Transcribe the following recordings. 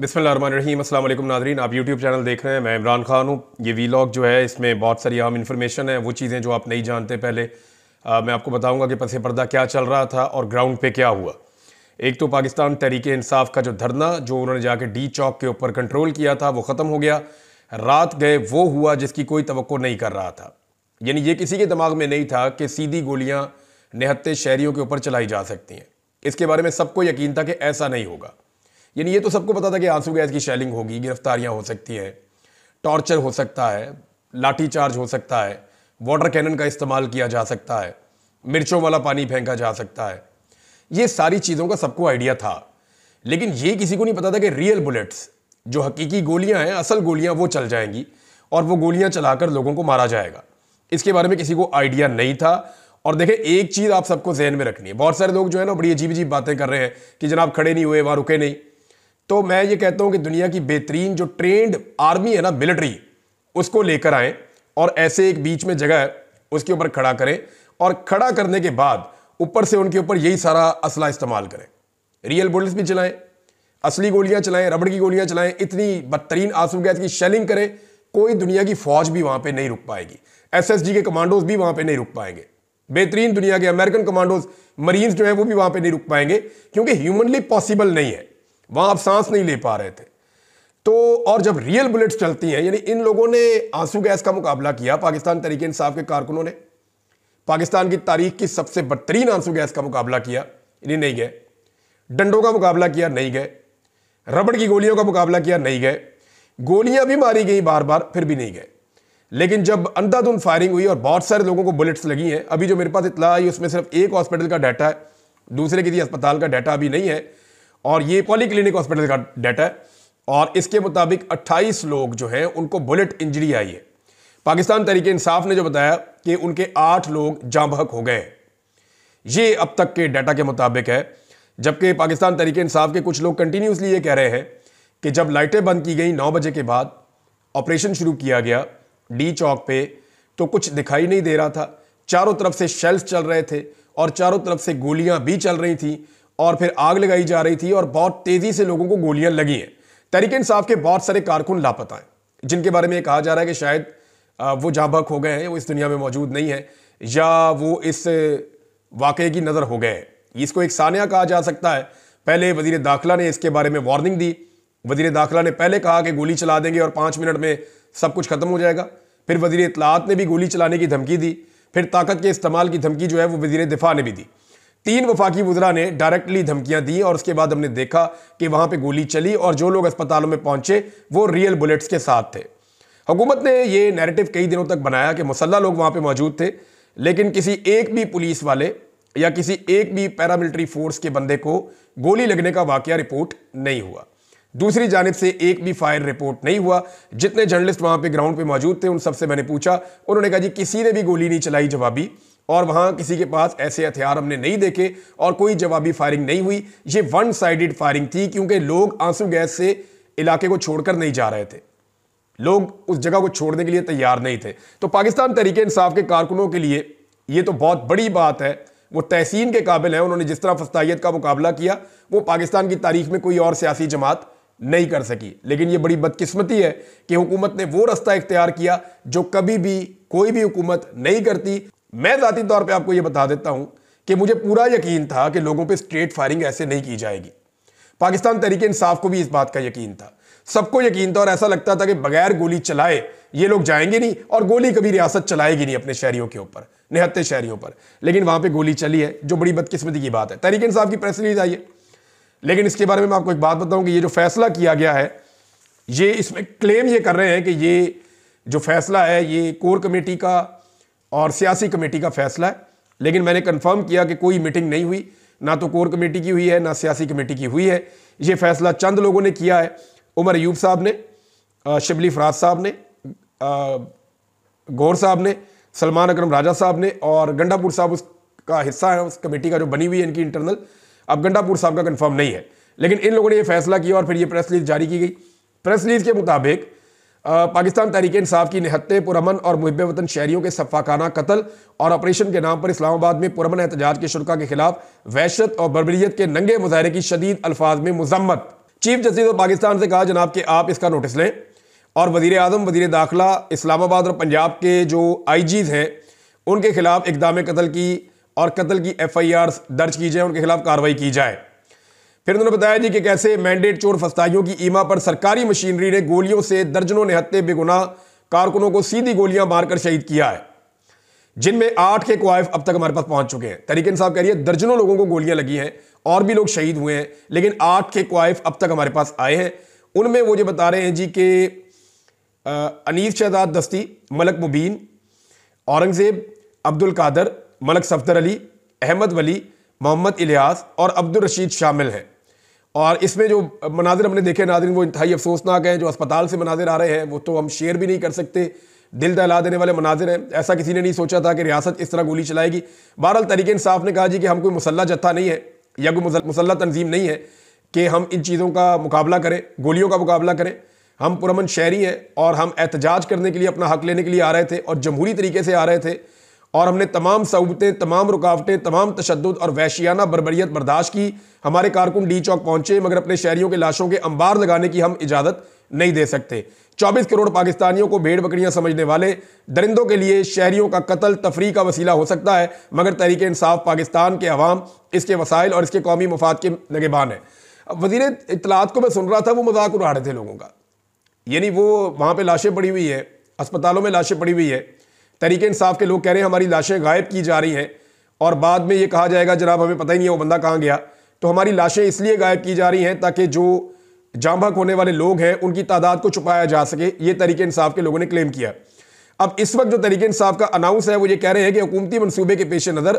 बिस्मिल्लाहिर्रहमानिर्रहीम। अस्सलाम वालेकुम नाज़रीन, आप यूट्यूब चैनल देख रहे हैं। मैं इमरान खान हूँ। ये वीलॉग जो है इसमें बहुत सारी अहम इन्फॉर्मेशन है, वो चीज़ें जो आप नहीं जानते। पहले मैं आपको बताऊँगा कि पसे पर्दा क्या चल रहा था और ग्राउंड पे क्या हुआ। एक तो पाकिस्तान तहरीक इंसाफ का जो धरना जो उन्होंने जाके डी चौक के ऊपर कंट्रोल किया था वो ख़त्म हो गया। रात गए वो हुआ जिसकी कोई तवक्को नहीं कर रहा था। यानी ये किसी के दिमाग में नहीं था कि सीधी गोलियाँ निहत्ते शहरियों के ऊपर चलाई जा सकती हैं। इसके बारे में सबको यकीन था कि ऐसा नहीं होगा। यानी ये तो सबको पता था कि आंसू गैस की शेलिंग होगी, गिरफ्तारियां हो सकती हैं, टॉर्चर हो सकता है, लाठी चार्ज हो सकता है, वाटर कैनन का इस्तेमाल किया जा सकता है, मिर्चों वाला पानी फेंका जा सकता है। ये सारी चीज़ों का सबको आइडिया था, लेकिन ये किसी को नहीं पता था कि रियल बुलेट्स जो हकीकी गोलियां हैं, असल गोलियां वो चल जाएंगी और वो गोलियां चलाकर लोगों को मारा जाएगा। इसके बारे में किसी को आइडिया नहीं था। और देखें, एक चीज़ आप सबको जहन में रखनी है। बहुत सारे लोग जो है ना बड़ी अजीब अजीब बातें कर रहे हैं कि जनाब खड़े नहीं हुए, वहाँ रुके नहीं। तो मैं ये कहता हूं कि दुनिया की बेहतरीन जो ट्रेंड आर्मी है ना, मिलिट्री, उसको लेकर आए और ऐसे एक बीच में जगह है उसके ऊपर खड़ा करें और खड़ा करने के बाद ऊपर से उनके ऊपर यही सारा असला इस्तेमाल करें। रियल बुलेट्स भी चलाएं, असली गोलियां चलाएं, रबड़ की गोलियां चलाएं, इतनी बदतरीन आंसू गैस की शेलिंग करें, कोई दुनिया की फौज भी वहां पर नहीं रुक पाएगी। SSG के कमांडोज भी वहां पर नहीं रुक पाएंगे। बेहतरीन दुनिया के अमेरिकन कमांडोज, मरीन्स जो है वो भी वहां पर नहीं रुक पाएंगे, क्योंकि ह्यूमनली पॉसिबल नहीं है। वहां आप सांस नहीं ले पा रहे थे। तो और जब रियल बुलेट्स चलती हैं, यानी इन लोगों ने आंसू गैस का मुकाबला किया, पाकिस्तान तहरीक इंसाफ के कारकुनों ने पाकिस्तान की तारीख की सबसे बदतरीन आंसू गैस का मुकाबला किया, यानी नहीं गए। डंडों का मुकाबला किया, नहीं गए। रबड़ की गोलियों का मुकाबला किया, नहीं गए। गोलियां भी मारी गई बार बार, फिर भी नहीं गए। लेकिन जब अंधाधुंध फायरिंग हुई और बहुत सारे लोगों को बुलेट्स लगी हैं, अभी जो मेरे पास इत्तला आई उसमें सिर्फ एक हॉस्पिटल का डाटा है, दूसरे किसी अस्पताल का डाटा अभी नहीं है, और ये पॉलीक्लिनिक हॉस्पिटल का डाटा है। और इसके मुताबिक 28 लोग जो हैं उनको बुलेट इंजरी आई है। पाकिस्तान तहरीक इंसाफ ने जो बताया कि उनके 8 लोग जाँ बहक हो गए। ये अब तक के डाटा के मुताबिक है। जबकि पाकिस्तान तहरीक इंसाफ के कुछ लोग कंटिन्यूसली ये कह रहे हैं कि जब लाइटें बंद की गई 9 बजे के बाद, ऑपरेशन शुरू किया गया डी चौक पे, तो कुछ दिखाई नहीं दे रहा था। चारों तरफ से शेल्स चल रहे थे और चारों तरफ से गोलियां भी चल रही थी और फिर आग लगाई जा रही थी और बहुत तेजी से लोगों को गोलियां लगी हैं। तहरीक इंसाफ के बहुत सारे कारकुन लापता हैं, जिनके बारे में कहा जा रहा है कि शायद वो जाँ बहक हो गए हैं, वो इस दुनिया में मौजूद नहीं है, या वो इस वाकये की नज़र हो गए हैं। इसको एक सानिया कहा जा सकता है। पहले वजीर दाखिला ने इसके बारे में वार्निंग दी। वजीर दाखिला ने पहले कहा कि गोली चला देंगे और 5 मिनट में सब कुछ खत्म हो जाएगा। फिर वजीर इत्तलाआत ने भी गोली चलाने की धमकी दी। फिर ताकत के इस्तेमाल की धमकी जो है वो वजीर दिफा ने भी दी। 3 वफाकी वज़रा ने डायरेक्टली धमकियां दी और उसके बाद हमने देखा कि वहां पे गोली चली और जो लोग अस्पतालों में पहुंचे वो रियल बुलेट्स के साथ थे। हुकूमत ने ये नैरेटिव कई दिनों तक बनाया कि मुसल्ला लोग वहां पे मौजूद थे, लेकिन किसी एक भी पुलिस वाले या किसी एक भी पैरामिलिट्री फोर्स के बंदे को गोली लगने का वाकया रिपोर्ट नहीं हुआ। दूसरी जानिब से एक भी फायर रिपोर्ट नहीं हुआ। जितने जर्नलिस्ट वहां पे ग्राउंड पे मौजूद थे उन सबसे मैंने पूछा, उन्होंने कहा जी किसी ने भी गोली नहीं चलाई जवाबी, और वहां किसी के पास ऐसे हथियार हमने नहीं देखे और कोई जवाबी फायरिंग नहीं हुई। ये वन साइडेड फायरिंग थी, क्योंकि लोग आंसू गैस से इलाके को छोड़कर नहीं जा रहे थे, लोग उस जगह को छोड़ने के लिए तैयार नहीं थे। तो पाकिस्तान तहरीक इंसाफ के कारकुनों के लिए ये तो बहुत बड़ी बात है, वो तहसीन के काबिल है। उन्होंने जिस तरह फस्तायत का मुकाबला किया वो पाकिस्तान की तारीख में कोई और सियासी जमात नहीं कर सकी। लेकिन ये बड़ी बदकिस्मती है कि हुकूमत ने वो रास्ता इख्तियार किया जो कभी भी कोई भी हुकूमत नहीं करती। मैं ज़ाती तौर पे आपको ये बता देता हूं कि मुझे पूरा यकीन था कि लोगों पे स्ट्रेट फायरिंग ऐसे नहीं की जाएगी। पाकिस्तान तहरीक इंसाफ को भी इस बात का यकीन था, सबको यकीन था, और ऐसा लगता था कि बगैर गोली चलाए ये लोग जाएंगे नहीं और गोली कभी रियासत चलाएगी नहीं अपने शहरियों के ऊपर, निहत्ते शहरियों पर। लेकिन वहां पर गोली चली है, जो बड़ी बदकिस्मती की बात है। तहरीक इंसाफ की प्रेस रिलीज आई है, लेकिन इसके बारे में मैं आपको एक बात बताऊं कि ये जो फैसला किया गया है, ये इसमें क्लेम ये कर रहे हैं कि ये जो फैसला है ये कोर कमेटी का और सियासी कमेटी का फैसला है। लेकिन मैंने कंफर्म किया कि कोई मीटिंग नहीं हुई, ना तो कोर कमेटी की हुई है ना सियासी कमेटी की हुई है। ये फैसला चंद लोगों ने किया है। उमर अयूब साहब ने, शिबली फराज साहब ने, गौर साहब ने, सलमान अकरम राजा साहब ने, और गंडापुर साहब उसका हिस्सा है, उस कमेटी का जो बनी हुई है इनकी इंटरनल। अब गंडापुर साहब का कंफर्म नहीं है, लेकिन इन लोगों ने यह फैसला किया और फिर ये प्रेस रिलीज जारी की गई। प्रेस रिलीज के मुताबिक पाकिस्तान तहरीक इंसाफ की निहत्ते पुरअमन और मुहिब वतन शहरियों के सफ़ाकाना कत्ल और ऑपरेशन के नाम पर इस्लामाबाद में पुरअमन एहतजाज के शुरका के खिलाफ वहशत और बर्बरियत के नंगे मुजाहरे की शदीद अल्फाज में मुज़म्मत। चीफ जस्टिस ऑफ पाकिस्तान से कहा जनाब कि आप इसका नोटिस लें और वजीर आजम, वजीर दाखिला, इस्लामाबाद और पंजाब के जो आईजीज हैं उनके खिलाफ इक़दाम कत्ल की और कत्ल की FIR दर्ज की जाए, उनके खिलाफ कार्रवाई की जाए। फिर उन्होंने बताया जी कि कैसे मैंडेट चोर फस्ताइयों की ईमा पर सरकारी मशीनरी ने गोलियों से दर्जनों निहत्ते बेगुनाह कारकुनों को सीधी गोलियां मारकर शहीद किया है, जिनमें 8 के क्वाइफ अब तक हमारे पास पहुंच चुके हैं। तहरीक इंसाफ कह रही है दर्जनों लोगों को गोलियां लगी हैं और भी लोग शहीद हुए हैं, लेकिन 8 के क्वाइफ अब तक हमारे पास आए हैं। उनमें वो जो बता रहे हैं जी कि अनीस शहजाद दस्ती, मलक मुबीन, औरंगजेब, अब्दुल कादर, मलक सफदर अली, अहमद वली, मोहम्मद इलियास और अब्दुल रशीद शामिल हैं। और इसमें जो मनाजिर हमने देखे नाज़रीन वो इंतहाई अफसोसनाक हैं। जो अस्पताल से मनाजिर आ रहे हैं वो तो हम शेयर भी नहीं कर सकते, दिल दहला देने वाले मनाजिर हैं। ऐसा किसी ने नहीं सोचा था कि रियासत इस तरह गोली चलाएगी। बहरहाल तहरीक इंसाफ ने कहा जी कि हम कोई मुसल्ला जत्था नहीं है या कोई मुसल्ला तंजीम नहीं है कि हम इन चीज़ों का मुकाबला करें, गोलियों का मुकाबला करें। हम पुरअमन शहरी हैं और हम एहतजाज करने के लिए, अपना हक लेने के लिए आ रहे थे और जमहूरी तरीके से आ रहे थे और हमने तमाम सऊबतें, तमाम रुकावटें, तमाम तशद्दुद और वहशियाना बर्बरियत बर्दाश्त की। हमारे कारकुन डी चौक पहुंचे मगर अपने शहरियों के लाशों के अंबार लगाने की हम इजाज़त नहीं दे सकते। 24 करोड़ पाकिस्तानियों को भेड़ बकरियां समझने वाले दरिंदों के लिए शहरियों का कत्ल तफरीह का वसीला हो सकता है, मगर तहरीक इंसाफ पाकिस्तान के अवाम, इसके वसाइल और इसके कौमी मफाद के नगेबान है। अब वज़ीर इत्तलात को मैं सुन रहा था, वो मजाक उड़ा रहे थे लोगों का, यानी वो वहाँ पर लाशें पड़ी हुई है, अस्पतालों में लाशें पड़ी हुई है। तहरीक इंसाफ के लोग कह रहे हैं हमारी लाशें गायब की जा रही हैं और बाद में ये कहा जाएगा जनाब हमें पता ही नहीं है वो बंदा कहाँ गया। तो हमारी लाशें इसलिए गायब की जा रही हैं ताकि जो जांबहक होने वाले लोग हैं उनकी तादाद को छुपाया जा सके, ये तहरीक इंसाफ के लोगों ने क्लेम किया। अब इस वक्त जो तहरीक इंसाफ का अनाउंस है वो ये कह रहे हैं कि हुकूमती मनसूबे के पेश नज़र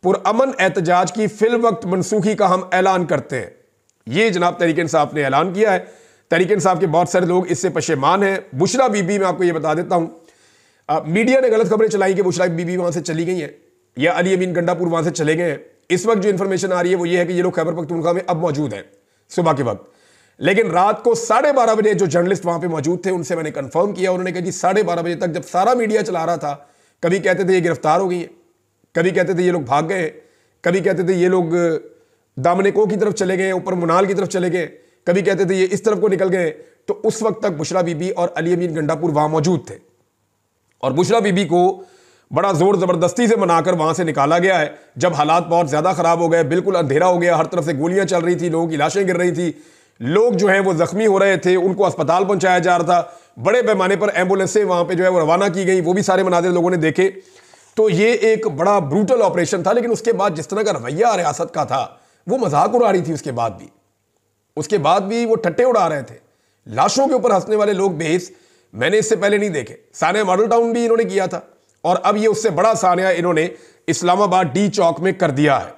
पुरअमन एहतजाज की फिल वक्त मनसूखी का हम ऐलान करते हैं। ये जनाब तहरीक इंसाफ ने ऐलान किया है। तहरीक इंसाफ के बहुत सारे लोग इससे पशेमान हैं। बुशरा बीबी, मैं आपको ये बता देता हूँ, मीडिया ने गलत खबरें चलाई कि बुशरा बीबी वहां से चली गई हैं या अली अमीन गंडापुर वहां से चले गए हैं। इस वक्त जो इंफॉर्मेशन आ रही है वो ये है कि ये लोग खैबर पख्तूनख्वा में अब मौजूद हैं सुबह के वक्त। लेकिन रात को 12:30 बजे जो जर्नलिस्ट वहां पे मौजूद थे उनसे मैंने कंफर्म किया, उन्होंने कहा जी 12:30 बजे तक जब सारा मीडिया चला रहा था, कभी कहते थे ये गिरफ्तार हो गई है, कभी कहते थे ये लोग भाग गए, कभी कहते थे ये लोग दामनेको की तरफ चले गए, ऊपर मुनाल की तरफ चले गए, कभी कहते थे ये इस तरफ को निकल गए। तो उस वक्त तक बुशरा बीबी और अली अमीन गंडापुर वहां मौजूद थे और बुशरा बीबी को बड़ा जोर जबरदस्ती से मनाकर वहां से निकाला गया है। जब हालात बहुत ज्यादा खराब हो गए, बिल्कुल अंधेरा हो गया, हर तरफ से गोलियां चल रही थी, लोगों की लाशें गिर रही थी, लोग जो हैं वो जख्मी हो रहे थे, उनको अस्पताल पहुंचाया जा रहा था, बड़े पैमाने पर एम्बुलेंसें वहां पे जो है वो रवाना की गई, वो भी सारे मनाजिर लोगों ने देखे। तो ये एक बड़ा ब्रूटल ऑपरेशन था। लेकिन उसके बाद जिस तरह का रवैया रियासत का था वो मजाक उड़ा रही थी। उसके बाद भी वो ठट्टे उड़ा रहे थे, लाशों के ऊपर हंसने वाले लोग बेहिस मैंने इससे पहले नहीं देखे। सानिया मॉडल टाउन भी इन्होंने किया था और अब ये उससे बड़ा सानिया इन्होंने इस्लामाबाद डी चौक में कर दिया है।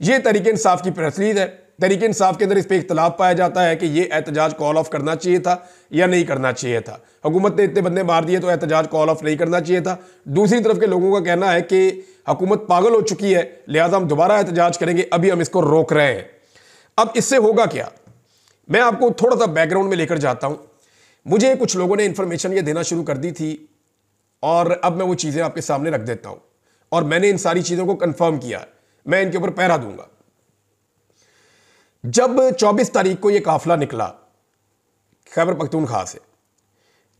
ये तहरीक इंसाफ की प्रेस रिलीज है। तहरीक इंसाफ के अंदर इस पर इख्तलाफ पाया जाता है कि ये एहतजाज कॉल ऑफ करना चाहिए था या नहीं करना चाहिए था। हुकूमत ने इतने बंदे मार दिए तो एहतजाज कॉल ऑफ नहीं करना चाहिए था। दूसरी तरफ के लोगों का कहना है कि हुकूमत पागल हो चुकी है, लिहाजा हम दोबारा एहतजाज करेंगे, अभी हम इसको रोक रहे हैं। अब इससे होगा क्या, मैं आपको थोड़ा सा बैकग्राउंड में लेकर जाता हूं। मुझे कुछ लोगों ने इंफॉर्मेशन ये देना शुरू कर दी थी और अब मैं वो चीज़ें आपके सामने रख देता हूं और मैंने इन सारी चीज़ों को कंफर्म किया, मैं इनके ऊपर पहरा दूंगा। जब 24 तारीख को ये काफिला निकला खैबर पख्तूनख्वा से,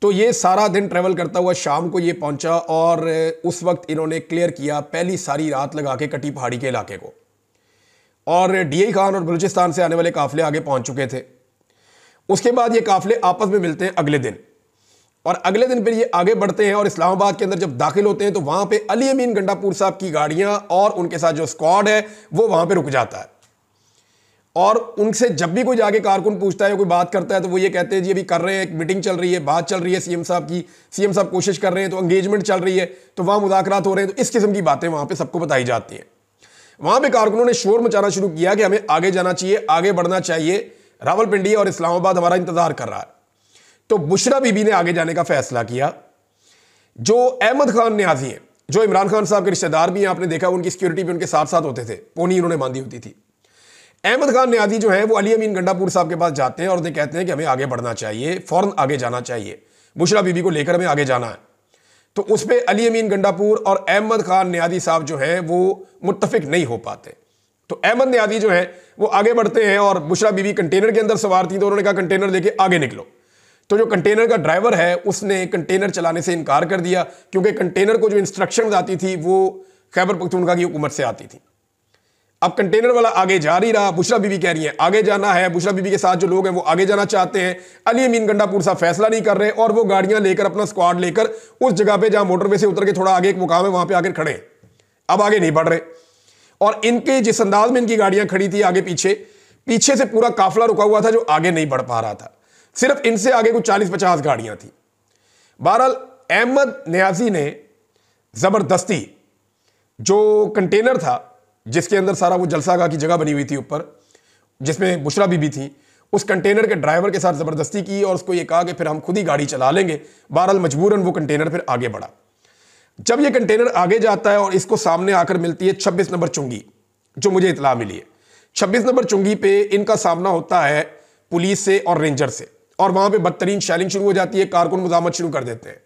तो ये सारा दिन ट्रैवल करता हुआ शाम को ये पहुंचा और उस वक्त इन्होंने क्लियर किया पहली सारी रात लगा के कटी पहाड़ी के इलाके को, और डीआई खान और बलूचिस्तान से आने वाले काफिले आगे पहुंच चुके थे। उसके बाद ये काफिले आपस में मिलते हैं अगले दिन और अगले दिन फिर ये आगे बढ़ते हैं और इस्लामाबाद के अंदर जब दाखिल होते हैं तो वहां पे अली अमीन गंडापुर साहब की गाड़ियां और उनके साथ जो स्क्वाड है वो वहां पे रुक जाता है। और उनसे जब भी कोई जाके कारकुन पूछता है, कोई बात करता है, तो वो ये कहते हैं जी अभी कर रहे हैं, एक मीटिंग चल रही है, बात चल रही है सीएम साहब की, सीएम साहब कोशिश कर रहे हैं, तो एंगेजमेंट चल रही है, तो वहां मुज़ाकरात हो रहे हैं। तो इस किस्म की बातें वहां पे सबको बताई जाती हैं। वहां पे कारकुनों ने शोर मचाना शुरू किया कि हमें आगे जाना चाहिए, आगे बढ़ना चाहिए, रावलपिंडी और इस्लामाबाद हमारा इंतजार कर रहा है। तो बुशरा बीबी ने आगे जाने का फैसला किया। जो अहमद खान न्याजी हैं, जो इमरान खान साहब के रिश्तेदार भी हैं, आपने देखा उनकी सिक्योरिटी भी उनके साथ साथ होते थे, पोनी उन्होंने बांधी होती थी। अहमद खान न्याजी जो है वो अली अमीन गंडापुर साहब के पास जाते हैं और उन्हें कहते हैं कि हमें आगे बढ़ना चाहिए, फौरन आगे जाना चाहिए, बुशरा बीबी को लेकर हमें आगे जाना है। तो उस पर अली अमीन गंडापुर और अहमद खान न्याजी साहब जो हैं वो मुत्तफिक नहीं हो पाते। तो अहमद न्याजी जो है वो आगे बढ़ते हैं और बुशरा बीबी कंटेनर के अंदर सवार थी, तो उन्होंने कहा कंटेनर लेके आगे निकलो। तो जो कंटेनर का ड्राइवर है उसने कंटेनर चलाने से इनकार कर दिया, क्योंकि कंटेनर को जो इंस्ट्रक्शन आती थी वो खैबर पख्तूनख्वा की हुकूमत से आती थी। अब कंटेनर वाला आगे जा ही रहा, बुशरा बीबी कह रही है आगे जाना है, बुशरा बीबी के साथ जो लोग हैं वो आगे जाना चाहते हैं। अली अमीन गंडापुर साहब फैसला नहीं कर रहे और वो गाड़ियां लेकर, अपना स्क्वाड लेकर उस जगह पे जहां मोटरवे से उतर के थोड़ा आगे एक मुकाम है वहां पे आकर खड़े हैं, अब आगे नहीं बढ़ रहे। और इनके जिस अंदाज में इनकी गाड़ियां खड़ी थी आगे पीछे, पीछे से पूरा काफिला रुका हुआ था जो आगे नहीं बढ़ पा रहा था, सिर्फ इनसे आगे कुछ 40-50 गाड़ियां थी। बहरहाल अहमद न्याजी ने जबरदस्ती जो कंटेनर था जिसके अंदर सारा वो जलसागाह की जगह बनी हुई थी ऊपर, जिसमें बुशरा बीबी थी, उस कंटेनर के ड्राइवर के साथ जबरदस्ती की और उसको ये कहा कि फिर हम खुद ही गाड़ी चला लेंगे। बहरहाल मजबूरन वो कंटेनर फिर आगे बढ़ा। जब ये कंटेनर आगे जाता है और इसको सामने आकर मिलती है 26 नंबर चुंगी, जो मुझे इतला मिली है, 26 नंबर चुंगी पे इनका सामना होता है पुलिस से और रेंजर से, और वहां पे बदतरीन शैलिंग शुरू हो जाती है, कारकुन मुजामत शुरू कर देते हैं।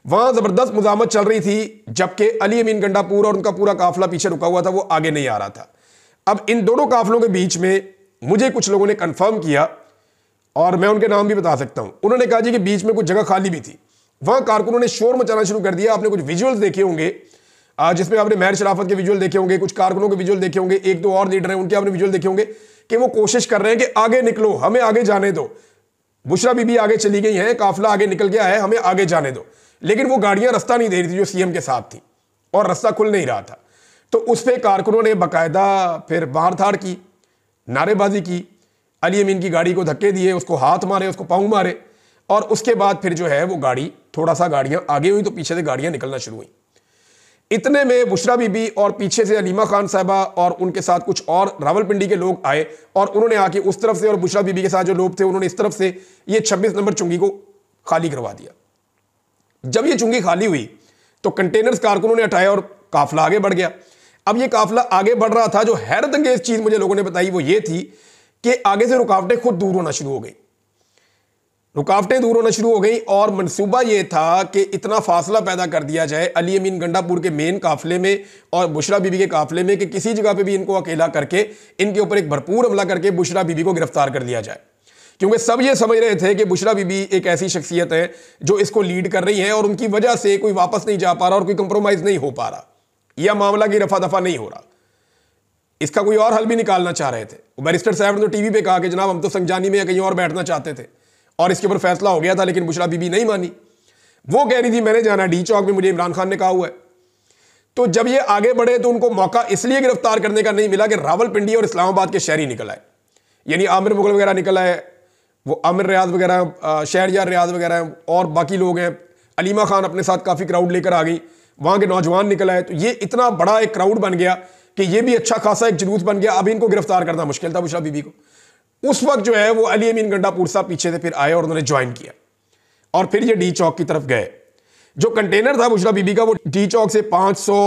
वहां जबरदस्त मुजामत चल रही थी, जबकि अली अमीन गंडापुर और उनका पूरा काफिला पीछे रुका हुआ था, वो आगे नहीं आ रहा था। अब इन दोनों काफिलों के बीच में मुझे कुछ लोगों ने कंफर्म किया, और मैं उनके नाम भी बता सकता हूं। उन्होंने कहा जी कि बीच में कुछ जगह खाली भी थी, वहां कारकुनों ने शोर मचाना शुरू कर दिया। आपने कुछ विजुअल्स देखे होंगे, जिसमें आपने महर शराफत के विजुअल देखे होंगे, कुछ कारकुनों के विजुअल देखे होंगे, एक दो और लीडर हैं उनके आपने विजुअल देखे होंगे कि वो कोशिश कर रहे हैं कि आगे निकलो, हमें आगे जाने दो। बुशरा बीबी आगे चली गई है, काफिला आगे निकल गया है, हमें आगे जाने दो। लेकिन वो गाड़ियां रास्ता नहीं दे रही थी जो सीएम के साथ थी, और रास्ता खुल नहीं रहा था। तो उस पर कारकुनों ने बाकायदा फिर बाहर थाड़ की, नारेबाजी की, अली अमीन की गाड़ी को धक्के दिए, उसको हाथ मारे, उसको पाँव मारे, और उसके बाद फिर जो है वो गाड़ी, थोड़ा सा गाड़ियां आगे हुई तो पीछे से गाड़ियां निकलना शुरू हुई। इतने में बुशरा बीबी और पीछे से अलीमा खान साहबा और उनके साथ कुछ और रावलपिंडी के लोग आए, और उन्होंने आके उस तरफ से, और बुशरा बीबी के साथ जो लोग थे उन्होंने इस तरफ से ये 26 नंबर चुंगी को खाली करवा दिया। जब ये चुंगी खाली हुई तो कंटेनर्स कारकुनों ने हटाए और काफिला आगे बढ़ गया। अब ये काफिला आगे बढ़ रहा था, जो हैरत अंगेज चीज मुझे लोगों ने बताई वो ये थी कि आगे से रुकावटें खुद दूर होना शुरू हो गई, रुकावटें दूर होना शुरू हो गई, और मंसूबा ये था कि इतना फासला पैदा कर दिया जाए अली अमीन गंडापुर के मेन काफिले में और बुशरा बीबी के काफिले में कि किसी जगह पे भी इनको अकेला करके इनके ऊपर एक भरपूर हमला करके बुशरा बीबी को गिरफ्तार कर लिया जाए। क्योंकि सब ये समझ रहे थे कि बुशरा बीबी एक ऐसी शख्सियत है जो इसको लीड कर रही है, और उनकी वजह से कोई वापस नहीं जा पा रहा और कोई कंप्रोमाइज नहीं हो पा रहा, या मामला की रफा दफा नहीं हो रहा। इसका कोई और हल भी निकालना चाह रहे थे। बैरिस्टर साहब ने तो टीवी पे कहा कि जनाब हम तो संजानी में या कहीं और बैठना चाहते थे, और इसके ऊपर फैसला हो गया था, लेकिन बुशरा बीबी नहीं मानी। वो कह रही थी मैंने जाना डी चौक में, मुझे इमरान खान ने कहा हुआ है। तो जब ये आगे बढ़े तो उनको मौका इसलिए गिरफ्तार करने का नहीं मिला कि रावलपिंडी और इस्लामाबाद के शहरी निकल आए, यानी आमिर मुगल वगैरह निकल आए, वो आमिर रियाज वगैरह, शहरयार रियाज वगैरह, और बाकी लोग हैं। अलीमा खान अपने साथ काफ़ी क्राउड लेकर आ गई, वहाँ के नौजवान निकल आए। तो ये इतना बड़ा एक क्राउड बन गया कि ये भी अच्छा खासा एक जुलूस बन गया। अब इनको गिरफ्तार करना मुश्किल था बुशरा बीबी को। उस वक्त जो है वो अली अमीन गंडापुर साहब पीछे से फिर आए और उन्होंने ज्वाइन किया, और फिर ये डी चौक की तरफ गए। जो कंटेनर था बुशरा बीबी का वो डी चौक से 500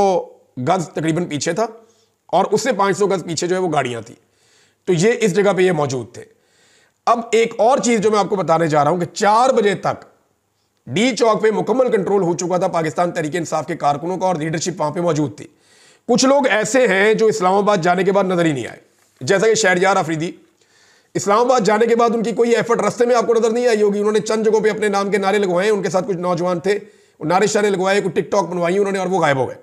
गज तकरीबन पीछे था, और उससे 500 गज पीछे जो है वो गाड़ियां थी। तो ये इस जगह पे ये मौजूद थे। अब एक और चीज जो मैं आपको बताने जा रहा हूं कि 4 बजे तक डी चौक पे मुकम्मल कंट्रोल हो चुका था पाकिस्तान तहरीक इंसाफ के कारकुनों का, और लीडरशिप वहां पे मौजूद थी। कुछ लोग ऐसे हैं जो इस्लामाबाद जाने के बाद नजर ही नहीं आए, जैसा कि शहरयार अफरीदी। इस्लामाबाद जाने के बाद उनकी कोई एफर्ट रास्ते में आपको नजर नहीं आई होगी। उन्होंने चंद जगहों पे अपने नाम के नारे लगवाए, उनके साथ कुछ नौजवान थे, नारे शारे लगवाए, कुछ टिकटॉक बनवाई उन्होंने, और वो गायब हो गए।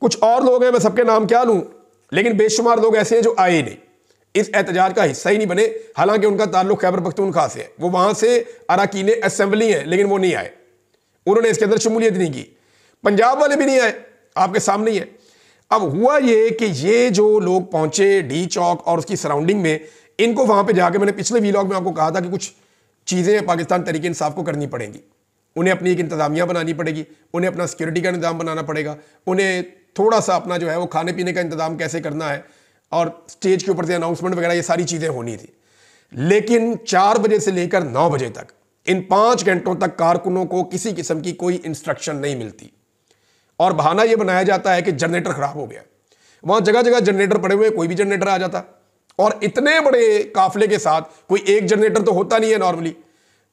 कुछ और लोग हैं, मैं सबके नाम क्या लूं, लेकिन बेशुमार लोग ऐसे हैं जो आए ही नहीं, इस एहतजाज का हिस्सा ही नहीं बने। हालांकि उनका ताल्लुक खैबर पख्तूनख्वा से है, वो वहां से अरकान असेंबली है, लेकिन वो नहीं आए, उन्होंने इसके अंदर शमूलियत नहीं की। पंजाब वाले भी नहीं आए, आपके सामने ही है। अब हुआ ये कि ये जो लोग पहुंचे डी चौक और उसकी सराउंडिंग में, इनको वहां पे जाके, मैंने पिछले वीलॉग में आपको कहा था कि कुछ चीजें पाकिस्तान तहरीक इंसाफ को करनी पड़ेंगी। उन्हें अपनी एक इंतजामिया बनानी पड़ेगी, उन्हें अपना सिक्योरिटी का निज़ाम बनाना पड़ेगा, उन्हें थोड़ा सा अपना जो है वो खाने पीने का इंतजाम कैसे करना है, और स्टेज के ऊपर से अनाउंसमेंट वगैरह, ये सारी चीजें होनी थी। लेकिन 4 बजे से लेकर 9 बजे तक, इन 5 घंटों तक कारकुनों को किसी किस्म की कोई इंस्ट्रक्शन नहीं मिलती, और बहाना यह बनाया जाता है कि जनरेटर खराब हो गया। वहां जगह जगह जनरेटर पड़े हुए, कोई भी जनरेटर आ जाता, और इतने बड़े काफिले के साथ कोई एक जनरेटर तो होता नहीं है नॉर्मली।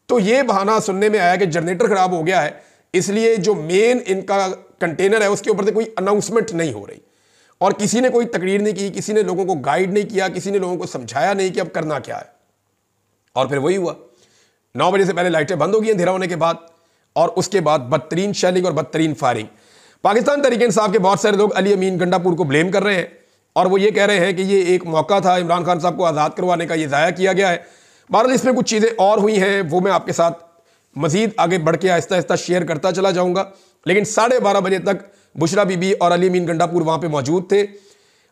तो यह बहाना सुनने में आया कि जनरेटर खराब हो गया है, इसलिए जो मेन इनका कंटेनर है उसके ऊपर से कोई अनाउंसमेंट नहीं हो रही, और किसी ने कोई तकरीर नहीं की, किसी ने लोगों को गाइड नहीं किया, किसी ने लोगों को समझाया नहीं कि अब करना क्या है। और फिर वही हुआ, 9 बजे से पहले लाइटें बंद हो गई अंधेरा होने के बाद, और उसके बाद बदतरीन शेलिंग और बदतरीन फायरिंग। पाकिस्तान तहरीक इंसाफ के बहुत सारे लोग अली अमीन गंडापुर को ब्लेम कर रहे हैं और वो ये कह रहे हैं कि ये एक मौका था इमरान खान साहब को आज़ाद करवाने का, ये ज़ाया किया गया है। बहरहाल इसमें कुछ चीज़ें और हुई हैं, वो मैं आपके साथ मजीद आगे बढ़ के आहिस्ता आहिस्ता शेयर करता चला जाऊँगा। लेकिन 12:30 बजे तक बुशरा बीबी और अली अमीन गंडापुर वहाँ पर मौजूद थे,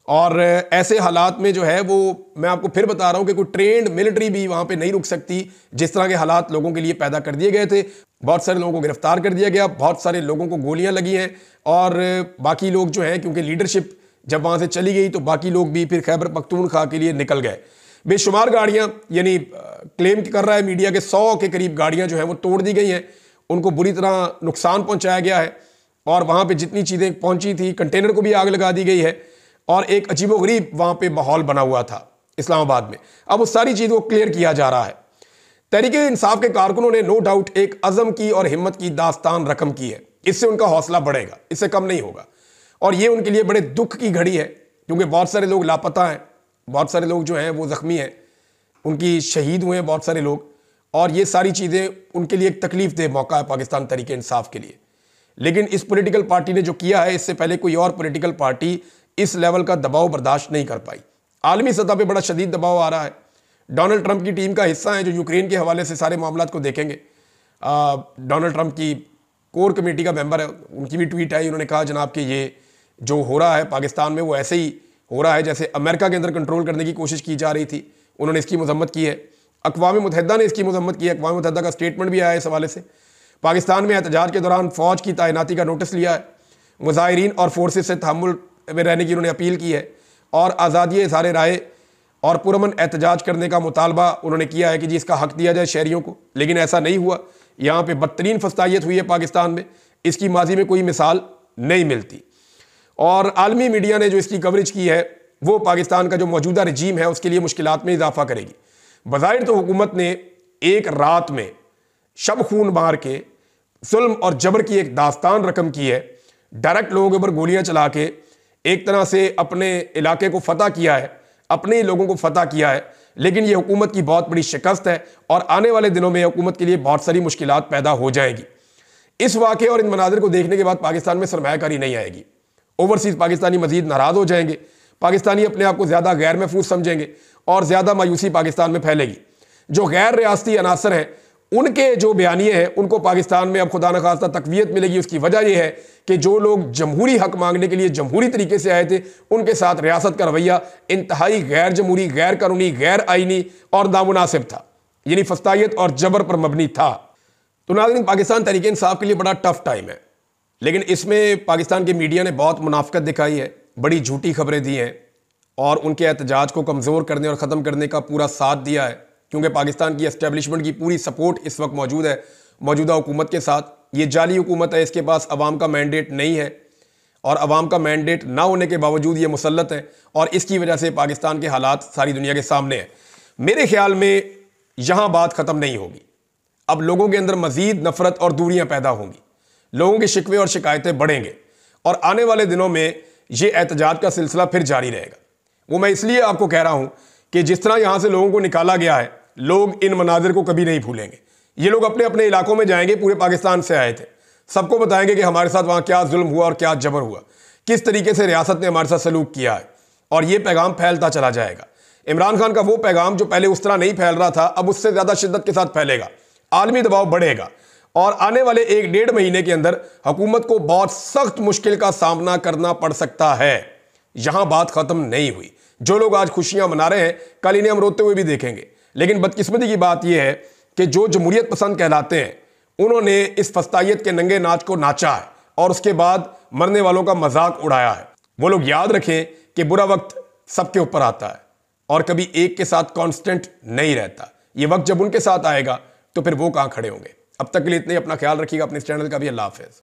और ऐसे हालात में जो है वो मैं आपको फिर बता रहा हूं कि कोई ट्रेंड मिलिट्री भी वहां पे नहीं रुक सकती। जिस तरह के हालात लोगों के लिए पैदा कर दिए गए थे, बहुत सारे लोगों को गिरफ्तार कर दिया गया, बहुत सारे लोगों को गोलियां लगी हैं, और बाकी लोग जो हैं, क्योंकि लीडरशिप जब वहां से चली गई तो बाकी लोग भी फिर खैबर पख्तूनख्वा के लिए निकल गए। बेशुमार गाड़ियां, यानी क्लेम कर रहा है मीडिया के 100 के करीब गाड़ियां जो हैं वो तोड़ दी गई हैं, उनको बुरी तरह नुकसान पहुंचाया गया है, और वहां पे जितनी चीज़ें पहुंची थी, कंटेनर को भी आग लगा दी गई है, और एक अजीबोगरीब वहां पे माहौल बना हुआ था इस्लामाबाद में। अब उस सारी चीज़ को क्लियर किया जा रहा है। तहरीक इंसाफ के कारकुनों ने नो डाउट एक अज़म की और हिम्मत की दास्तान रकम की है। इससे उनका हौसला बढ़ेगा, इससे कम नहीं होगा, और ये उनके लिए बड़े दुख की घड़ी है, क्योंकि बहुत सारे लोग लापता हैं, बहुत सारे लोग जो हैं वो ज़ख्मी हैं, उनकी शहीद हुए हैं बहुत सारे लोग, और ये सारी चीज़ें उनके लिए एक तकलीफ दे मौका है पाकिस्तान तहरीक इंसाफ के लिए। लेकिन इस पॉलिटिकल पार्टी ने जो किया है, इससे पहले कोई और पॉलिटिकल पार्टी इस लेवल का दबाव बर्दाश्त नहीं कर पाई। आलमी सतह पे बड़ा शदीद दबाव आ रहा है। डोनाल्ड ट्रंप की टीम का हिस्सा है जो यूक्रेन के हवाले से सारे मामलात को देखेंगे। डोनाल्ड ट्रंप की कोर कमेटी का मेंबर है, उनकी भी ट्वीट आई, उन्होंने कहा जनाब कि ये जो हो रहा है पाकिस्तान में वो ऐसे ही हो रहा है जैसे अमेरिका के अंदर कंट्रोल करने की कोशिश की जा रही थी। उन्होंने इसकी मजम्मत की है, अक़वाम मुत्तहिदा ने इसकी मजम्मत की है, अक़वाम मुत्तहिदा का स्टेटमेंट भी आया है इस हवाले से। पाकिस्तान में एहतजाज के दौरान फ़ौज की तैनाती का नोटिस लिया है, मुजाहिरीन और फोर्सेस से तहम्मुल में रहने की उन्होंने अपील की है, और आज़ादी इज़हार राय और पुरअमन एहतजाज करने का मुतालबा उन्होंने किया है कि जी इसका हक दिया जाए शहरियों को। लेकिन ऐसा नहीं हुआ। यहाँ पे बदतरीन फस्तायत हुई है पाकिस्तान में, इसकी माजी में कोई मिसाल नहीं मिलती। और आलमी मीडिया ने जो इसकी कवरेज की है वो पाकिस्तान का जो मौजूदा रजीम है उसके लिए मुश्किलात में इजाफा करेगी। बज़ाहिर तो हुकूमत ने एक रात में शब खून मार के जुल्म और जबर की एक दास्तान रकम की है, डायरेक्ट लोगों के ऊपर गोलियां चला के एक तरह से अपने इलाके को फतह किया है, अपने लोगों को फतह किया है। लेकिन ये हुकूमत की बहुत बड़ी शिकस्त है, और आने वाले दिनों में हुकूमत के लिए बहुत सारी मुश्किलात पैदा हो जाएगी। इस वाक़े और इन मनाजिर को देखने के बाद पाकिस्तान में सरमायाकारी नहीं आएगी। ओवरसीज़ पाकिस्तानी मजीद नाराज़ हो जाएंगे, पाकिस्तानी अपने आप को ज़्यादा गैर महफूज समझेंगे, और ज़्यादा मायूसी पाकिस्तान में फैलेगी। जो गैर रियासती अनासर हैं उनके जो बयानिए हैं उनको पाकिस्तान में अब खुदा न खास्ता तकवीयत मिलेगी। उसकी वजह यह है कि जो लोग जमहूरी हक मांगने के लिए जमहूरी तरीके से आए थे, उनके साथ रियासत का रवैया इंतहाई गैर जमहूरी, गैर कानूनी, गैर आईनी और नामुनासिब था, यानी फस्तायत और जबर पर मबनी था। तो नाज़रीन, पाकिस्तान तहरीक इंसाफ के लिए बड़ा टफ टाइम है, लेकिन इसमें पाकिस्तान के मीडिया ने बहुत मुनाफिकत दिखाई है, बड़ी झूठी खबरें दी हैं, और उनके एहतजाज को कमज़ोर करने और ख़त्म करने का पूरा साथ दिया है, क्योंकि पाकिस्तान की एस्टेब्लिशमेंट की पूरी सपोर्ट इस वक्त मौजूद है मौजूदा हुकूमत के साथ। ये जाली हुकूमत है, इसके पास अवाम का मैंडेट नहीं है, और अवाम का मैंडेट ना होने के बावजूद ये मुसल्लत है, और इसकी वजह से पाकिस्तान के हालात सारी दुनिया के सामने हैं। मेरे ख्याल में यहाँ बात ख़त्म नहीं होगी। अब लोगों के अंदर मज़ीद नफ़रत और दूरियाँ पैदा होंगी, लोगों के शिकवे और शिकायतें बढ़ेंगे, और आने वाले दिनों में ये एहतजाज का सिलसिला फिर जारी रहेगा। वो मैं इसलिए आपको कह रहा हूँ कि जिस तरह यहाँ से लोगों को निकाला गया है, लोग इन मनाजिर को कभी नहीं भूलेंगे। ये लोग अपने अपने इलाकों में जाएंगे, पूरे पाकिस्तान से आए थे, सबको बताएंगे कि हमारे साथ वहाँ क्या जुल्म हुआ और क्या जबर हुआ, किस तरीके से रियासत ने हमारे साथ सलूक किया है, और ये पैगाम फैलता चला जाएगा। इमरान खान का वो पैगाम जो पहले उस तरह नहीं फैल रहा था, अब उससे ज़्यादा शिद्दत के साथ फैलेगा, आलमी दबाव बढ़ेगा, और आने वाले 1-1.5 महीने के अंदर हुकूमत को बहुत सख्त मुश्किल का सामना करना पड़ सकता है। यहाँ बात ख़त्म नहीं हुई। जो लोग आज खुशियाँ मना रहे हैं, कल इन्हें हम रोते हुए भी देखेंगे। लेकिन बदकिस्मती की बात यह है कि जो जमहूरियत पसंद कहलाते हैं, उन्होंने इस फस्तायत के नंगे नाच को नाचा है, और उसके बाद मरने वालों का मजाक उड़ाया है। वो लोग याद रखें कि बुरा वक्त सबके ऊपर आता है, और कभी एक के साथ कांस्टेंट नहीं रहता। ये वक्त जब उनके साथ आएगा तो फिर वो कहाँ खड़े होंगे। अब तक के लिए इतने, अपना ख्याल रखिएगा, अपने इस चैनल का भी। अल्लाह हाफ़िज़।